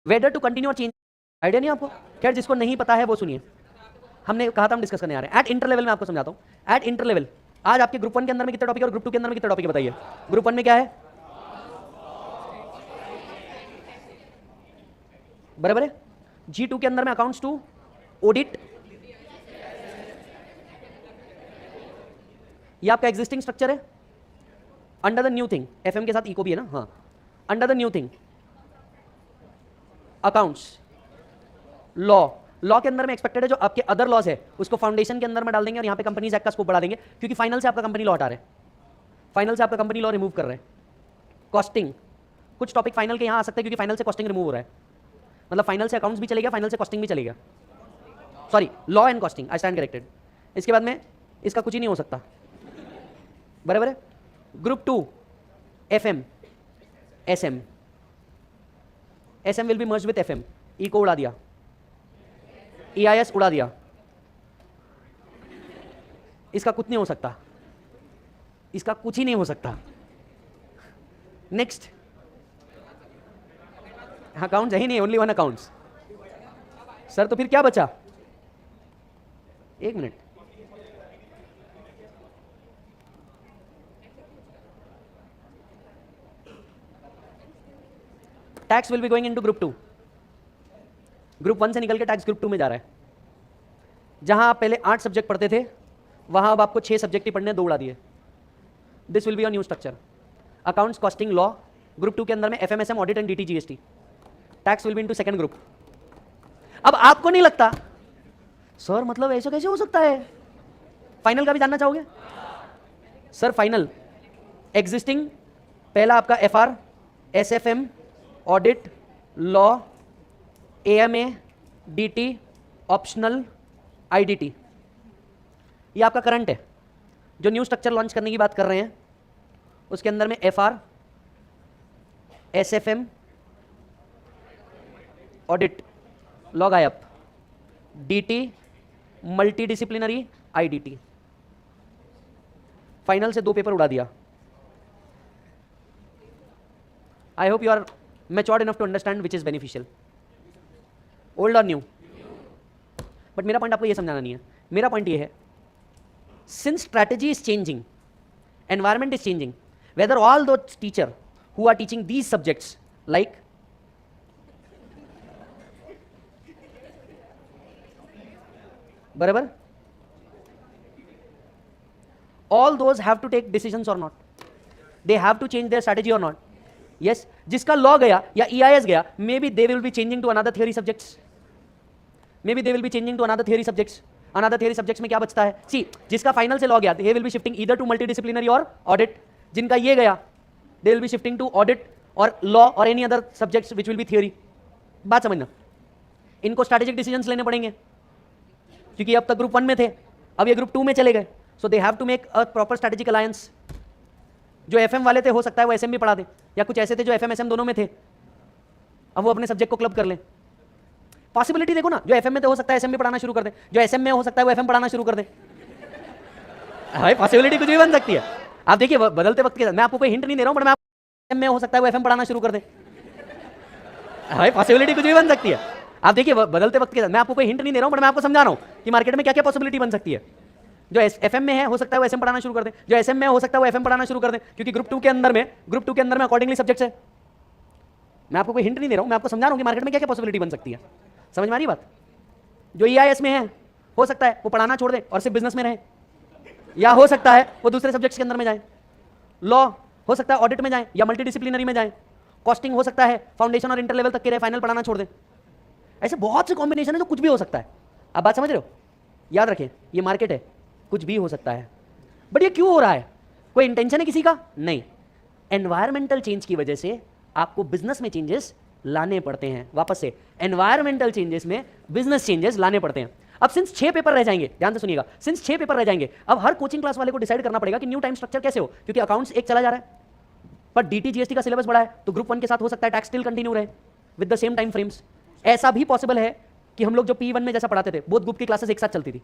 Weather to continue और change, idea नहीं आपको? खैर जिसको नहीं पता है वो सुनिए, हमने कहा था हम डिस्कस करने आ रहे हैं। एट इंटर लेवल में आपको समझाता हूँ। एट इंटर लेवल आज आपके ग्रुप 1 के अंदर में कितने टॉपिक है और ग्रुप 2 के अंदर में कितने टॉपिक है बताइए? ग्रुप 1 में क्या है? बराबर है। G2 के अंदर में अकाउंट्स 2, ऑडिट, ये आपका एग्जिस्टिंग स्ट्रक्चर है। Under the new thing, FM के साथ इको भी है ना, हाँ। Under the new thing accounts, law के अंदर में एक्सपेक्टेड है जो आपके अदर लॉज है उसको फाउंडेशन के अंदर में डाल देंगे और यहाँ पे कंपनीज एक्ट का स्कोप बढ़ा देंगे, क्योंकि फाइनल से आपका कंपनी लॉ हटा रहे हैं, फाइनल से आपका कंपनी लॉ रिमूव कर रहे हैं। कॉस्टिंग, कुछ टॉपिक फाइनल के यहाँ आ सकते हैं क्योंकि फाइनल से कॉस्टिंग रिमूव हो रहा है, मतलब फाइनल से अकाउंट्स भी चलेगा, फाइनल से कॉस्टिंग भी चलेगा, sorry law and costing, I stand corrected. इसके बाद में इसका कुछ ही नहीं हो सकता, बराबर है। Group 2 FM SM, SM will be merge with FM, ई को उड़ा दिया, EIS उड़ा दिया, इसका कुछ नहीं हो सकता, इसका कुछ ही नहीं हो सकता। नेक्स्ट अकाउंट्स है ही नहीं, ओनली वन अकाउंट्स। सर तो फिर क्या बचा? एक minute, tax will be going into group 2। Group 1 से निकल के टैक्स ग्रुप 2 में जा रहा है। जहां आप पहले 8 सब्जेक्ट पढ़ते थे वहां अब आपको 6 सब्जेक्ट ही पढ़ने, 2 उड़ा दिए। This will be a new structure. Accounts, costing, law, group 2 के अंदर में FM SM audit and DT GST। Tax will be into second group. अब आपको नहीं लगता सर मतलब ऐसा कैसे हो सकता है? फाइनल का भी जानना चाहोगे? सर फाइनल एग्जिस्टिंग पहला आपका FR, SFM, audit, law, AMA, DT, optional, IDT, ये आपका करंट है। जो न्यू स्ट्रक्चर लॉन्च करने की बात कर रहे हैं उसके अंदर में FR, SFM, ऑडिट, लॉ गायब, DT, multi disciplinary, IDT। Final से 2 पेपर उड़ा दिया। I hope you are matured enough to understand which is beneficial, old और न्यू। बट मेरा पॉइंट आपको ये समझाना नहीं है, मेरा पॉइंट ये है since strategy is changing, environment is changing, whether all two teacher who are teaching these subjects like बराबर, all those have to take decisions or not, they have to change their strategy or not. Yes, जिसका law गया या EIS गया, maybe they will be changing to another theory subjects, maybe they will be changing to another theory subjects. another theory subjects में क्या बचता है? See, जिसका final से लॉ गया they will be shifting either to multidisciplinary or audit, जिनका ये गया they will be shifting to audit or law or any other subjects which will be theory. बात समझना, इनको स्ट्रैटेजिक डिसीजंस लेने पड़ेंगे क्योंकि अब तक ग्रुप 1 में थे, अब ये ग्रुप 2 में चले गए, so they have to make a proper strategic alliance. जो FM वाले थे हो सकता है वो SM भी पढ़ा दे, या कुछ ऐसे थे जो FM SM दोनों में थे, अब वो अपने सब्जेक्ट को क्लब कर लें। पॉसिबिलिटी देखो ना, जो FM में थे हो सकता है SM भी पढ़ाना शुरू कर दे, जो SM में हो सकता है वो FM पढ़ाना शुरू कर दे। भाई पॉसिबिलिटी कुछ भी बन सकती है। आप देखिए बदलते वक्त के साथ, मैं आपको कोई हिंट नहीं दे रहा हूं, बट मैं FM में हो सकता है वो FM पढ़ाना शुरू कर दे। भाई पॉसिबिलिटी कुछ भी बन सकती है। आप देखिए बदलते वक्त के साथ, मैं आपको कोई हिंट नहीं दे रहा हूं, बट मैं आपको समझा रहा हूं कि मार्केट में क्या क्या पॉसिबिलिटी बन सकती है। जो FM में है हो सकता है वो SM पढ़ाना शुरू कर दे, जो SM में हो सकता है वो FM पढ़ाना शुरू कर दे, क्योंकि ग्रुप 2 के अंदर में अकॉर्डिंगली सब्जेक्ट्स है। मैं आपको कोई हिंट नहीं दे रहा हूं, मैं आपको समझा रहा हूं कि मार्केट में क्या क्या पॉसिबिलिटी बन सकती है। समझ में आ रही बात? जो EIS में है हो सकता है वो पढ़ाना छोड़ दे और सिर्फ बिजनेस में रहे, या हो सकता है वो दूसरे सब्जेक्ट्स के अंदर में जाए। लॉ हो सकता है ऑडिट में जाए या मल्टीडिसिप्लिनरी में जाए। कॉस्टिंग हो सकता है फाउंडेशन और इंटर लेवल तक के रहे, फाइनल पढ़ाना छोड़ दे। ऐसे बहुत से कॉम्बिनेशन है जो कुछ भी हो सकता है। आप बात समझ रहे हो? याद रखें ये मार्केट है, कुछ भी हो सकता है। बट ये क्यों हो रहा है? कोई इंटेंशन है किसी का? नहीं, एनवायरमेंटल चेंज की वजह से आपको बिजनेस में चेंजेस लाने पड़ते हैं। वापस से एनवायरमेंटल चेंजेस में बिजनेस चेंजेस लाने पड़ते हैं। अब सिंस 6 पेपर रह जाएंगे, ध्यान से सुनिएगा, सिंस 6 पेपर रह जाएंगे, अब हर कोचिंग क्लास वाले को डिसाइड करना पड़ेगा कि न्यू टाइम स्ट्रक्चर कैसे हो, क्योंकि अकाउंट्स एक चला जा रहा है पर DT GST का सिलेबस बड़ा है, तो ग्रुप 1 के साथ हो सकता है टैक्स स्टिल कंटिन्यू रहे with the same time frames. ऐसा भी पॉसिबल है कि हम लोग जो P1 में जैसा पढ़ाते थे, बोथ ग्रुप की क्लासेस एक साथ चलती थी,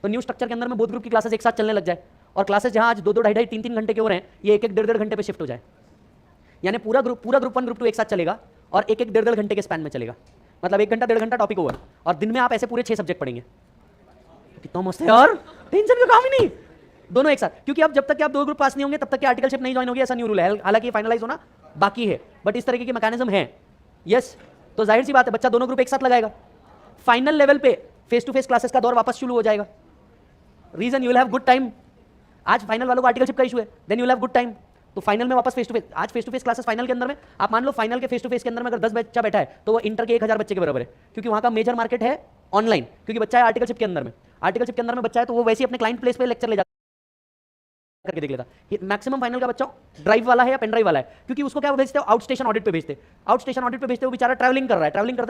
तो न्यू स्ट्रक्चर के अंदर में बोथ ग्रुप की क्लासेस एक साथ चलने लग जाए, और क्लासेस जहां आज 2-2, 2.5-2, 3-3 घंटे के हो रहे हैं, ये 1-1, 1.5 घंटे पे शिफ्ट हो जाए। यानी पूरा ग्रुप 1 ग्रुप 2 एक साथ चलेगा, और एक एक 1.5 घंटे के स्पैन में चलेगा, मतलब 1 घंटा 1.5 घंटा टॉपिक ओवर, और दिन में आप ऐसे पूरे 6 सब्जेक्ट पढ़ेंगे। कितना मस्त है यार, टेंशन का काम ही नहीं, दोनों एक साथ। क्योंकि अब जब तक कि आप 2 ग्रुप पास नहीं होंगे तब तक कि आर्टिकलशिप नहीं ज्वाइन होगी, ऐसा न्यू रूल है, हालांकि फाइनलाइज होना बाकी है, बट इस तरीके की मैकेनिज्म है। यस, तो जाहिर सी बात है बच्चा दोनों ग्रुप एक साथ लगाएगा। फाइनल लेवल पे फेस टू फेस क्लासेस का दौर वापस शुरू हो जाएगा। Reason, you will have good time. आज फाइनल वालों को आर्टिकलशिप का इशू है, then you will have good time, तो फाइनल में वापस फेस टू फेस। आज face to face classes final के अंदर में, आप मान लो फाइनल के फेस टू फेस के अंदर में अगर 10 बच्चा बैठा है तो वो इंटर के 1000 बच्चे के बराबर है, क्योंकि वहां का मेजर मार्केट है ऑनलाइन, क्योंकि बच्चा है आर्टिकलशिप के अंदर में, आर्टिकलशिप के अंदर में बच्चा है तो वो वैसे ही अपने क्लाइंट प्लेस पे लेक्चर ले जाता करके देख लेता। मैक्सिमम फाइनल का बच्चा ड्राइव वाला है या पेन ड्राइव वाला है, क्योंकि उसको क्या भेजते हो, आउट स्टेशन ऑडिट पे भेजते, आउट स्टेशन ऑडिट पे भेजते हो, बेचारा ट्रैवलिंग कर रहा है, ट्रैवलिंग करते